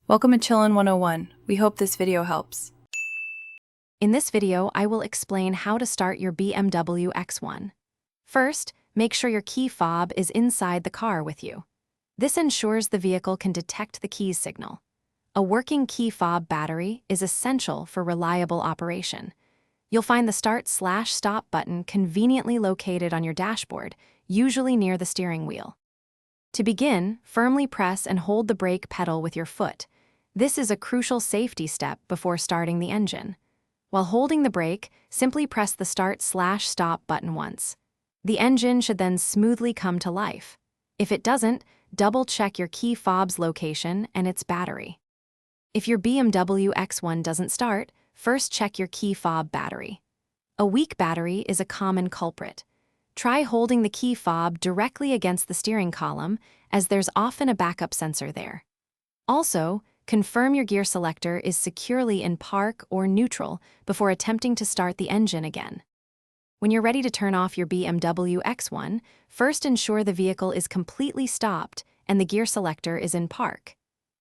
Welcome to Chillin' 101. We hope this video helps. In this video, I will explain how to start your BMW X1. First, make sure your key fob is inside the car with you. This ensures the vehicle can detect the keys signal. A working key fob battery is essential for reliable operation. You'll find the Start/Stop button conveniently located on your dashboard, usually near the steering wheel. To begin, firmly press and hold the brake pedal with your foot. This is a crucial safety step before starting the engine. While holding the brake, simply press the Start/Stop button once. The engine should then smoothly come to life. If it doesn't, double-check your key fob's location and its battery. If your BMW X1 doesn't start, first check your key fob battery. A weak battery is a common culprit. Try holding the key fob directly against the steering column, as there's often a backup sensor there. Also, confirm your gear selector is securely in park or neutral before attempting to start the engine again. When you're ready to turn off your BMW X1, first ensure the vehicle is completely stopped and the gear selector is in park.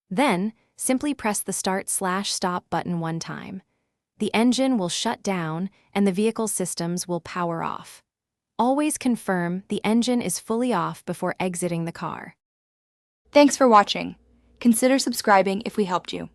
Then, simply press the Start/Stop button one time. The engine will shut down and the vehicle systems will power off. Always confirm the engine is fully off before exiting the car. Thanks for watching. Consider subscribing if we helped you.